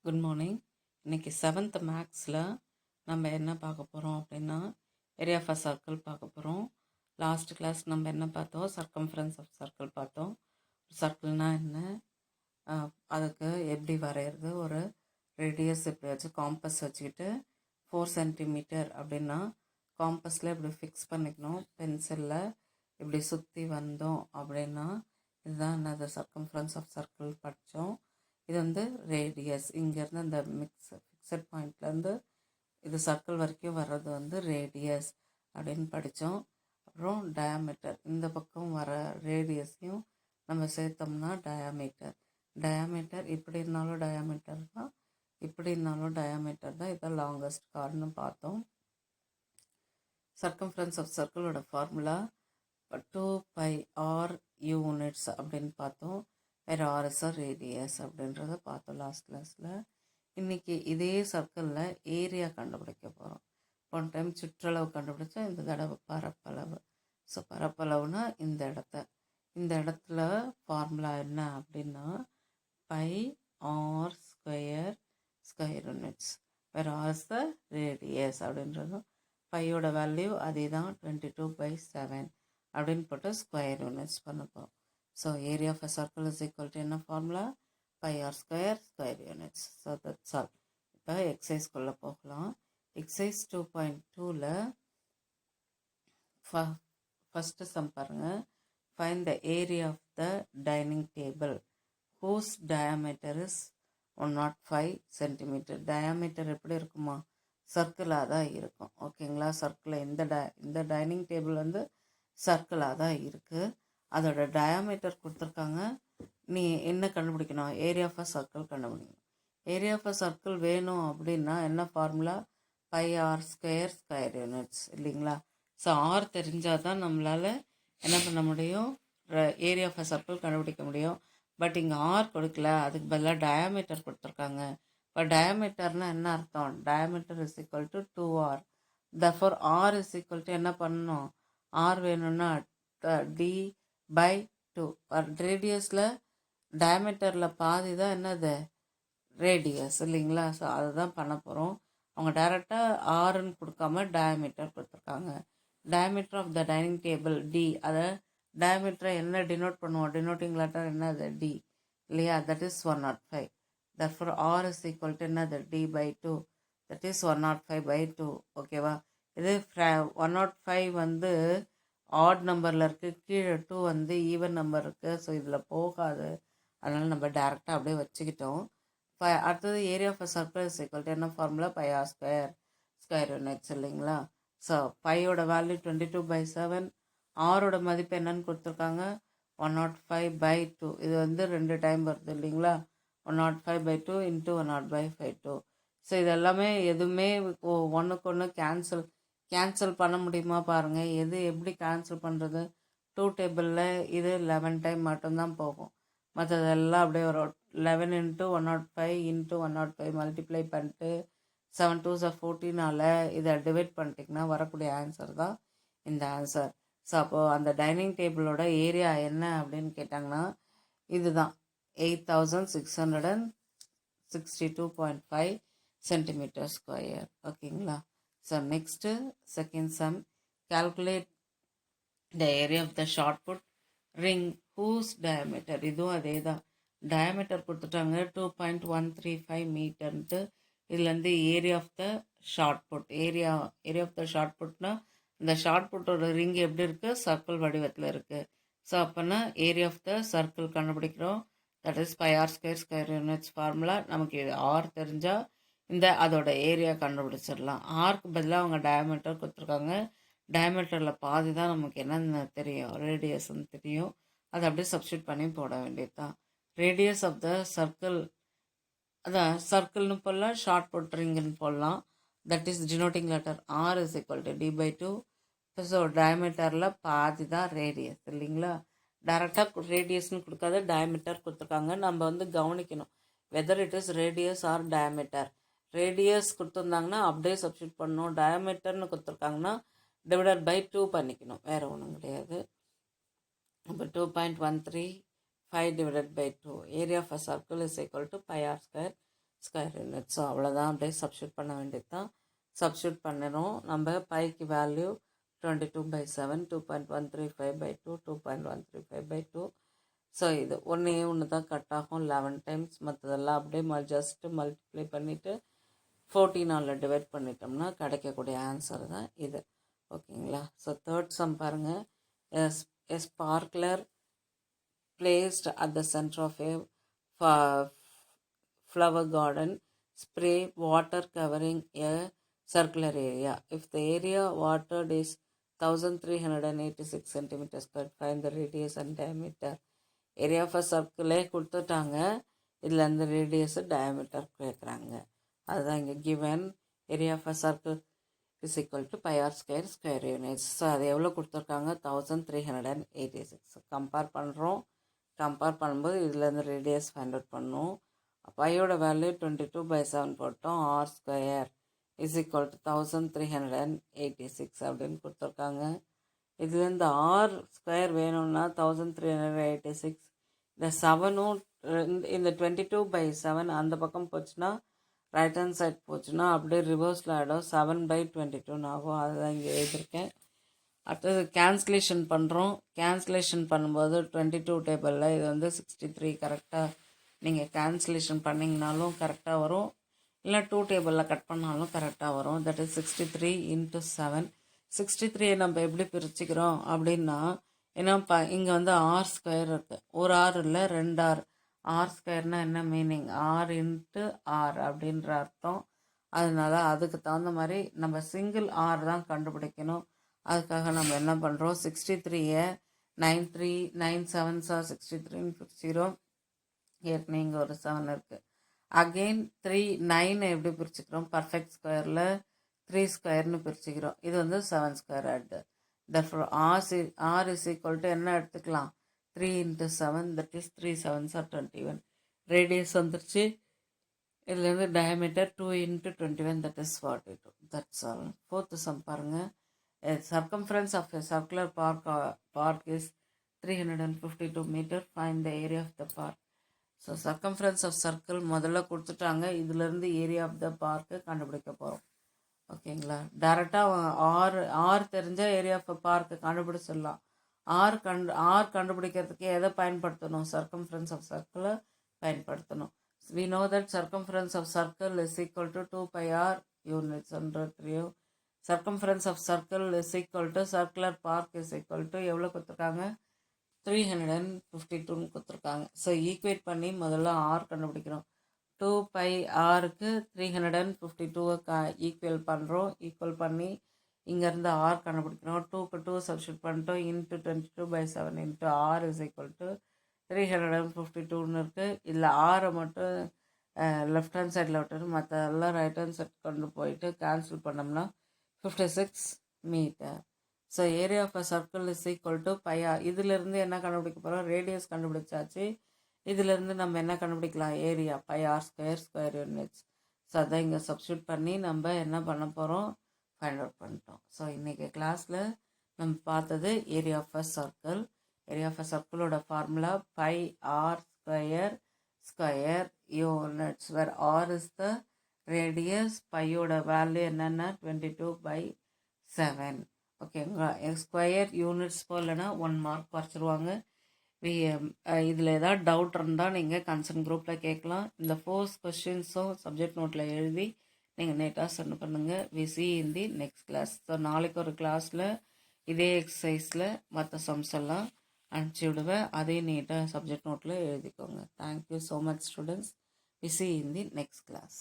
Good morning. இன்றைக்கி 7th மேக்ஸில் நம்ம என்ன பார்க்க போகிறோம் அப்படின்னா ஏரியா ஆஃப் அ சர்க்கிள் பார்க்க போகிறோம். லாஸ்ட் கிளாஸ் நம்ம என்ன பார்த்தோம், சர்க்கம்ஃபரன்ஸ் ஆஃப் சர்க்கிள் பார்த்தோம். சர்க்கிள்னால் என்ன, அதுக்கு எப்படி வரைகிறது, ஒரு ரேடியஸ் இப்படி வச்சு காம்பஸ் வச்சுக்கிட்டு 4 சென்டிமீட்டர் அப்படின்னா காம்பஸில் இப்படி ஃபிக்ஸ் பண்ணிக்கணும். பென்சிலில் இப்படி சுற்றி வந்தோம் அப்படின்னா இதுதான் என்னது சர்க்கம்ஃபரன்ஸ் ஆஃப் சர்க்கிள் படித்தோம். இது வந்து ரேடியஸ், இங்கேருந்து அந்த ஃபிக்ஸட் பாயிண்ட்லேருந்து இது சர்க்கிள் வரைக்கும் வர்றது வந்து ரேடியஸ் அப்படின்னு படித்தோம். அப்புறம் டயாமீட்டர், இந்த பக்கம் வர ரேடியஸையும் நம்ம சேர்த்தோம்னா டயாமீட்டர். டயாமீட்டர் இப்படி இருந்தாலும் டயாமீட்டர் தான், இப்படி இருந்தாலும் டயாமீட்டர் தான். இதான் லாங்கஸ்ட் கார்டுன்னு பார்த்தோம். சர்க்கம்ஃபரன்ஸ் ஆஃப் சர்க்கிளோட ஃபார்முலா 2πr யூனிட்ஸ் அப்படின்னு பார்த்தோம். வேறு ஆர்எஸ் ரேடியஸ் அப்படின்றத பார்த்தோம் லாஸ்ட் கிளாஸில். இன்றைக்கி இதே சர்க்கிளில் ஏரியா கண்டுபிடிக்க போகிறோம். போன டைம் சுற்றளவு கண்டுபிடிச்சா, இந்த தடவை பரப்பளவு. ஸோ பரப்பளவுனா இந்த இடத்துல ஃபார்முலா என்ன அப்படின்னா πr ஸ்கொயர் யூனிட்ஸ், வேறு ஆர்எஸ் ரேடியஸ் அப்படின்றதும். பையோட வேல்யூ அதே தான் 22/7 அப்படின்னு போட்டு ஸ்கொயர் யூனிட்ஸ் பண்ண போகிறோம். So area of a circle is equal to என்ன formula, πr square units. So that's all. இப்போ எக்ஸசைஸ் குள்ள போகலாம். எக்ஸசைஸ் 2.2ல ஃபஸ்ட்டு சம் பாருங்க. Find the area of the dining table whose diameter is 105 cm. diameter எப்படி இருக்குமா, சர்க்கிளாக தான் இருக்கும். ஓகேங்களா, சர்க்கிள் இந்த டைனிங் டேபிள் வந்து சர்க்கிளாக தான் இருக்குது. அதோட டயாமீட்டர் கொடுத்துருக்காங்க. நீ என்ன கண்டுபிடிக்கணும், ஏரியா ஆஃப் அ சர்க்கிள் கண்டுபிடிக்கணும். ஏரியா ஆஃப் அ சர்க்கிள் வேணும் அப்படின்னா என்ன ஃபார்முலா, πr ஸ்கொயர் யூனிட்ஸ் இல்லைங்களா. ஸோ ஆர் தெரிஞ்சால் தான் நம்மளால் என்ன பண்ண முடியும், ஏரியா ஆஃப் அ சர்க்கிள் கண்டுபிடிக்க முடியும். பட் இங்கே ஆர் கொடுக்கல, அதுக்கு பதிலாக டயாமீட்டர் கொடுத்துருக்காங்க. இப்போ டயாமீட்டர்னால் என்ன அர்த்தம், diameter is equal to 2r. Therefore r is equal to என்ன பண்ணணும், ஆர் வேணும்னா d/2. ரேடியஸில் டயமீட்டரில் பாதி தான் என்னது ரேடியஸ் இல்லைங்களா. ஸோ அதை தான் பண்ண போகிறோம். அவங்க டைரெக்டாக ஆறுன்னு கொடுக்காம டயமீட்டர் கொடுத்துருக்காங்க. Diameter of the dining table d, அதை டயமீட்டரை என்ன டினோட் பண்ணுவோம், டினோட்டிங் லெட்டர் என்னது டி இல்லையா, that is 105. Therefore r is equal to என்னது d/2, தட் இஸ் 105/2. ஓகேவா. இது 105 வந்து ஆட் நம்பரில் இருக்குது, கீழே 2 வந்து ஈவன் நம்பர் இருக்குது. ஸோ இதில் போகாது, அதனால் நம்ம டேரெக்டாக அப்படியே வச்சுக்கிட்டோம். அடுத்தது area of a circle is equal to என்ன ஃபார்முலா, πr ஸ்கொயர் யூனிட்ஸ் இல்லைங்களா. ஸோ பையோட வேல்யூ 22/7, ஆரோட மதிப்பு என்னன்னு கொடுத்துருக்காங்க 105/2. இது வந்து 2 டைம் வருது இல்லைங்களா, 105/2 × 105/2. ஸோ இதெல்லாமே எதுவுமே ஒன்றுக்கு ஒன்று கேன்சல் பண்ண முடியுமா பாருங்கள். எது எப்படி கேன்சல் பண்ணுறது, 2 டேபிளில் இது 11 டைம் மட்டும்தான் போகும், மற்றதெல்லாம் அப்படியே வரும். 11 × 105 × 105 மல்டிப்ளை பண்ணிட்டு 7 2s 14 இதை டிவைட் பண்ணிட்டிங்கன்னா வரக்கூடிய ஆன்சர் தான் இந்த ஆன்சர். ஸோ அப்போது அந்த டைனிங் டேபிளோட ஏரியா என்ன அப்படின்னு கேட்டாங்கன்னா இதுதான் 8662.5 சென்டிமீட்டர் ஸ்கொயர். ஓகேங்களா. So next second sum, calculate the area of the shot put ring whose diameter, இதுவும் அதே தான், டயமீட்டர் கொடுத்துட்டாங்க 2.135 மீட்டர்ன்ட்டு. இதுலேருந்து area of the shot put, area of the shot புட்னா இந்த ஷார்ட் புட்டோட ரிங் எப்படி இருக்குது, சர்க்கிள் வடிவத்தில் இருக்குது. ஸோ அப்போனா ஏரியா ஆஃப் த சர்க்கிள் கண்டுபிடிக்கிறோம். That is πr square units formula. நமக்கு ஆர் தெரிஞ்சால் இந்த அதோட ஏரியா கண்டுபிடிச்சிடலாம். ஆர்க்கு பதிலாக அவங்க டயமீட்டர் கொடுத்துருக்காங்க. டயமீட்டரில் பாதி தான் நமக்கு என்னென்னு தெரியும், ரேடியஸ்ன்னு தெரியும். அதை அப்படியே சப்ஸ்டியூட் பண்ணி போட வேண்டியது தான். ரேடியஸ் ஆஃப் த சர்க்கிள், அதான் சர்க்கிள்னு போடலாம், ஷார்ட் புட் ரிங்குன்னு போடலாம். That is denoting letter r is equal to d/2. So டயமீட்டரில் பாதி தான் ரேடியஸ் இல்லைங்களா. டைரெக்டாக ரேடியஸ்ன்னு கொடுக்காத டயமீட்டர் கொடுத்துருக்காங்க. நம்ம வந்து கவனிக்கணும் whether it is radius or diameter. Radius கொடுத்துருந்தாங்கன்னா அப்படியே சப்ஸ்டியூட் பண்ணணும், டயமீட்டர்னு கொடுத்துருக்காங்கன்னா /2 பண்ணிக்கணும், வேறு ஒன்றும் கிடையாது. இப்போ 2.135 / 2. Area of a circle is equal to πr square unit. So அவ்வளோதான், அப்படியே சப்ஸ்டியூட் பண்ண வேண்டியது தான். சப்ஸ்டியூட் பண்ணிடும். நம்ம பைக்கு வேல்யூ 22/7, 2.135/2, 2.135/2. ஸோ இது ஒன்று தான் கட் ஆகும் 11 டைம்ஸ். மற்றதெல்லாம் அப்படியே ஜஸ்ட்டு மல்டிப்ளை பண்ணிவிட்டு 14 டிவைட் பண்ணிட்டோம்னா கிடைக்கக்கூடிய ஆன்சர் தான் இது. ஓகேங்களா? ஸோ தேர்ட் சம் பாருங்கள். A sparkler placed at the center of a flower garden spray water covering a circular area. If the area watered is 1386 centimeters squared, find the radius and diameter. Area of சர்க்கிளே கொடுத்துட்டாங்க, இதில் அந்த radius diameter கேட்குறாங்க. அதுதான் இங்கே given. Area of circle is equal to pi r square units. So அது எவ்வளோ கொடுத்துருக்காங்க? 1386. கம்பேர் பண்ணுறோம். கம்பேர் பண்ணும்போது இதில் இருந்து ரேடியஸ் ஃபைண்ட் அவுட் பண்ணோம். பையோட வேல்யூ 22/7 போட்டோம். R square is equal to 1386 அப்படின்னு கொடுத்துருக்காங்க. இதுலேருந்து ஆர் ஸ்கொயர் வேணும்னா 1386, இந்த 7ம் இந்த 22/7 அந்த பக்கம் போச்சுன்னா ரைட் ஹேண்ட் சைட் போச்சுன்னா அப்படியே ரிவர்ஸில் ஆகிடும், 7/22 ஆகும். அதுதான் இங்கே எழுதியிருக்கேன். அடுத்தது கேன்சலேஷன் பண்ணுறோம். கேன்சலேஷன் பண்ணும்போது 22 டேபிளில் இது வந்து 63 கரெக்டாக நீங்கள் கேன்சலேஷன் பண்ணிங்கனாலும் கரெக்டாக வரும், இல்லை 2 டேபிளில் கட் பண்ணாலும் கரெக்டாக வரும். That is 63 × 7. 63 நம்ம எப்படி பிரிச்சுக்கிறோம் அப்படின்னா, ஏன்னா இங்கே வந்து ஆர் ஸ்கொயர் இருக்குது. ஒரு ஆர் இல்லை, 2 ஆர். ஆர் ஸ்கொயர்னால் என்ன மீனிங்? ஆர் இன்ட்டு ஆர் அப்படின்ற அர்த்தம். அதனால அதுக்கு தகுந்த மாதிரி நம்ம சிங்கிள் ஆர் தான் கண்டுபிடிக்கணும். அதுக்காக நம்ம என்ன பண்ணுறோம், 63-ஐ 9 7s 63ன்னு பிரிச்சுக்கிறோம். ஏற்கனவே இங்கே ஒரு 7 இருக்குது. அகெயின் 9 எப்படி பிரிச்சுக்கிறோம்? பர்ஃபெக்ட் ஸ்கொயரில் 3 ஸ்கொயர்னு பிரிச்சுக்கிறோம். இது வந்து 7 ஸ்கொயர் ஆகிடுது. therefore r is equal to என்ன எடுத்துக்கலாம்? 3 × 7, that is 3 7s 21. ரேடியஸ் வந்துருச்சு. இதுலேருந்து diameter 2 × 21, that is 42. that's all. Fourth some பாருங்கள். circumference of a circular park is 352 meter. Find the area of the park. So circumference of circle முதல்ல கொடுத்துட்டாங்க. இதுலேருந்து area of the park கண்டுபிடிக்க போகிறோம். ஓகேங்களா? டேரெக்டாக ஆர் தெரிஞ்சால் ஏரியா ஆஃப் பார்க்கு கண்டுபிடிச்சிடலாம். ஆர் கண்டுபிடிக்கிறதுக்கு எதை பயன்படுத்தணும்? சர்க்கம்ஃபரன்ஸ் ஆஃப் சர்க்கிளை பயன்படுத்தணும். we know that circumference of circle is equal to 2πr units under 3. circumference of circle is equal to circular park is equal to எவ்வளோ கொடுத்துருக்காங்க? 352 கொடுத்துருக்காங்க. ஸோ ஈக்குவேட் பண்ணி முதல்ல ஆர் கண்டுபிடிக்கிறோம். 2πrக்கு 352 ஈக்குவல் பண்ணுறோம். ஈக்குவல் பண்ணி இங்கேருந்து ஆர் கண்டுபிடிக்கிறோம். 2க்கு 2 சப்ஸ்டியூட் பண்ணிட்டோம். Into 22/7 into r is equal to 352ன்னு இருக்குது. இதில் ஆரை மட்டும் லெஃப்ட் ஹேண்ட் சைடில் விட்டுட்டு மற்ற எல்லாம் ரைட் ஹேண்ட் சைட் கொண்டு போயிட்டு கேன்சல் பண்ணோம்னா 56 metre. So area of a circle is equal to pi r. இதிலிருந்து என்ன கண்டுபிடிக்க போகிறோம்? ரேடியஸ் கண்டுபிடிச்சாச்சு. இதிலிருந்து நம்ம என்ன கண்டுபிடிக்கலாம்? Area πr square units. So அதான் இங்கே சப்ஸ்டியூட் பண்ணி நம்ம என்ன பண்ண போகிறோம்? ஃபைண்ட் அவுட் பண்ணிட்டோம். ஸோ இன்றைக்கி கிளாஸில் நம்ம பார்த்தது area of a circle. Area of a சர்க்கிளோட formula πr square units, where r is the radius. பையோட வேல்யூ என்னென்னா 22/7. ஓகேங்களா? ஸ்கொயர் யூனிட்ஸ் போலனா 1 மார்க் குறைச்சிருவாங்க. இதில் ஏதாவது டவுட் இருந்தால் நீங்கள் கன்சர்ன் குரூப்பில் கேட்கலாம். இந்த 4 கொஸ்டின்ஸும் சப்ஜெக்ட் நோட்டில் எழுதி நீங்கள் நீட்டாக சென்ட் பண்ணுங்கள். We see in the next class. So நாளைக்கு ஒரு கிளாஸில் இதே எக்ஸசைஸில் மற்ற சம்ஸ் எல்லாம் அனுப்பிச்சி விடுவேன். அதையும் நீட்டாக சப்ஜெக்ட் நோட்டில் எழுதிக்கோங்க. Thank you so much students. We see in the next class.